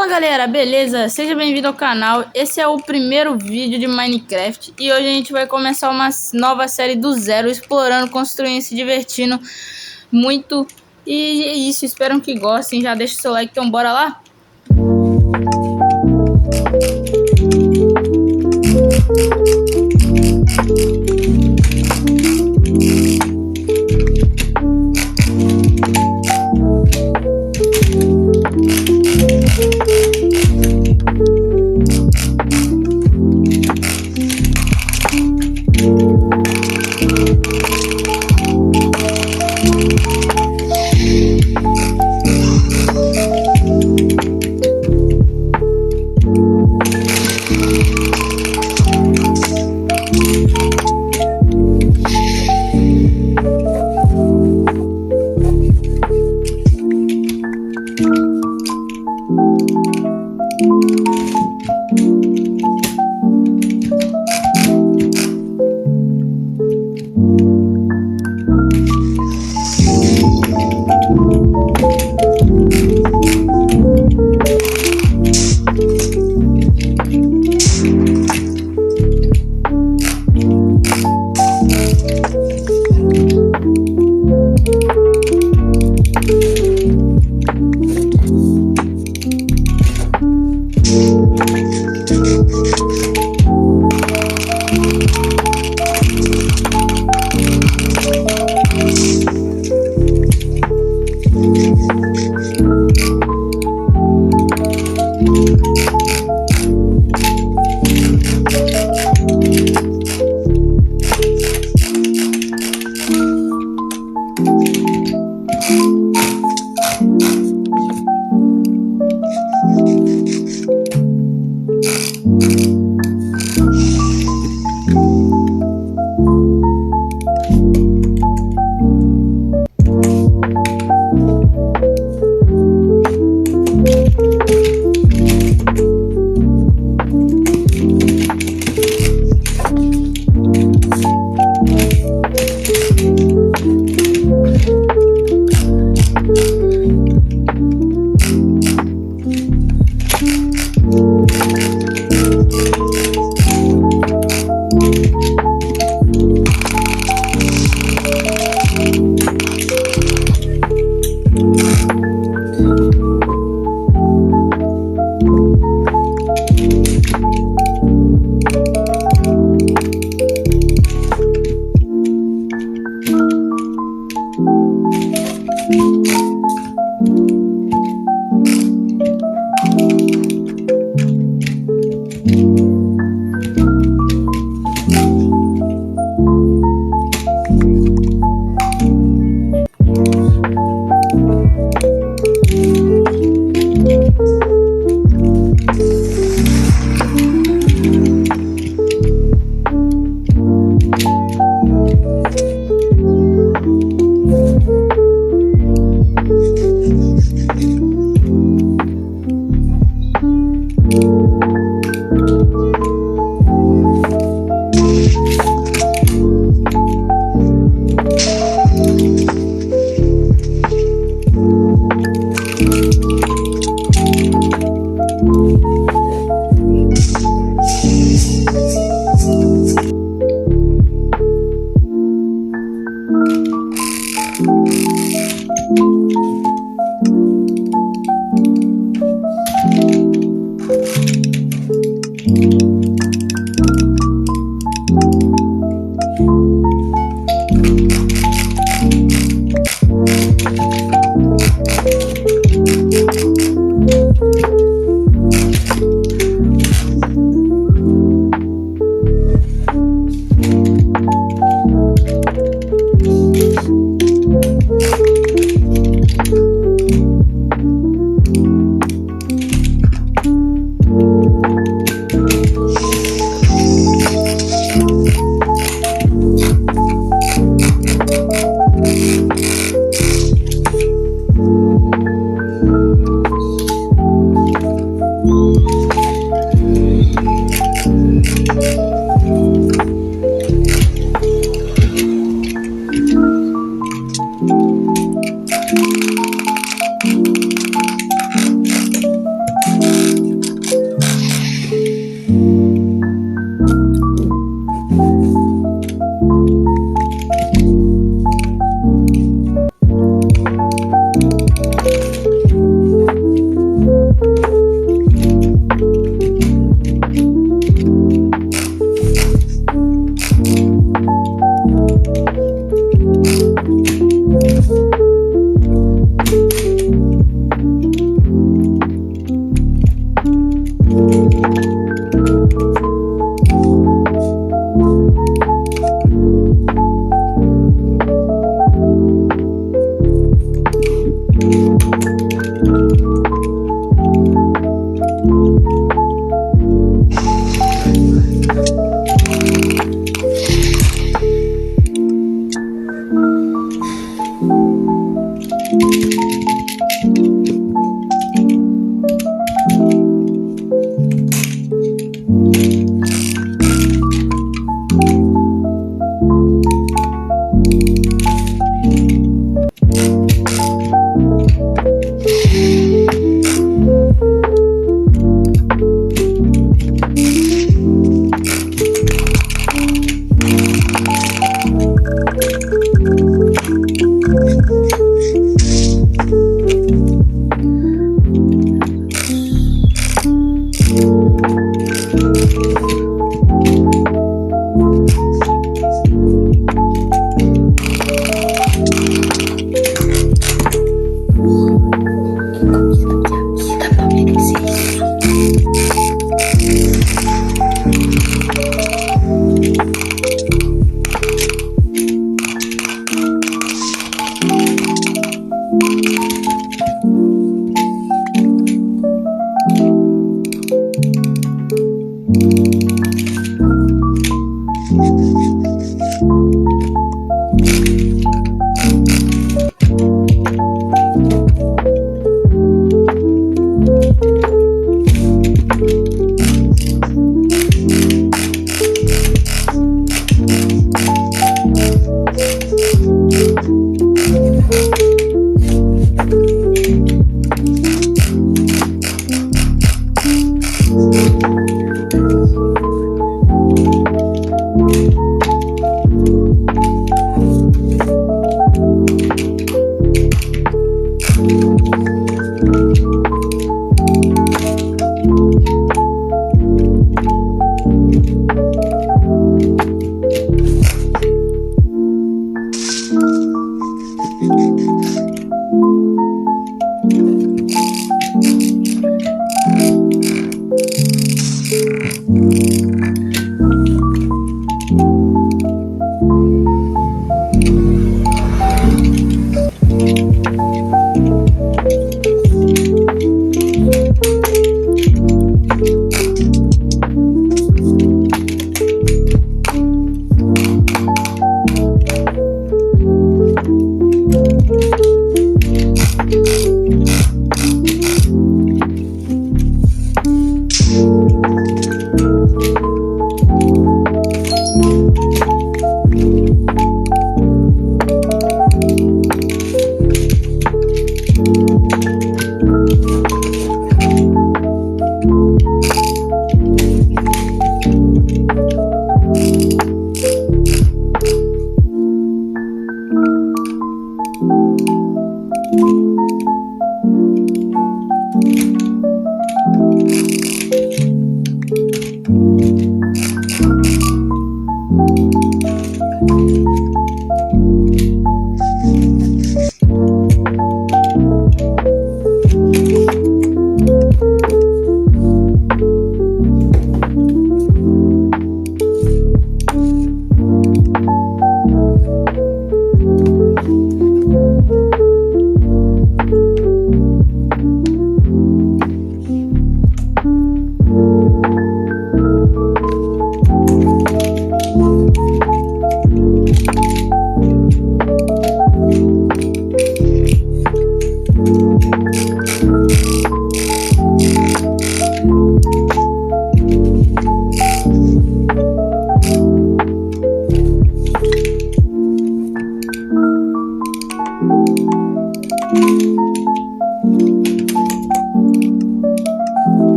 Fala galera, beleza? Seja bem-vindo ao canal. Esse é o primeiro vídeo de Minecraft e hoje a gente vai começar uma nova série do zero, explorando, construindo, se divertindo muito. E é isso, espero que gostem. Já deixa o seu like, então bora lá?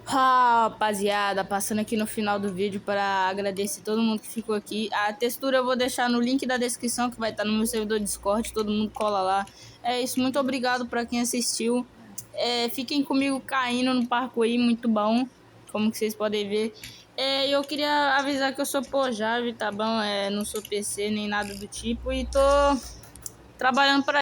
Rapaziada, passando aqui no final do vídeo para agradecer todo mundo que ficou aqui. A textura eu vou deixar no link da descrição, que vai estar no meu servidor Discord, todo mundo cola lá. É isso, muito obrigado para quem assistiu. Fiquem comigo caindo no parkour aí, muito bom, como que vocês podem ver. Eu queria avisar que eu sou Pojave, tá bom? Não sou PC nem nada do tipo e tô trabalhando para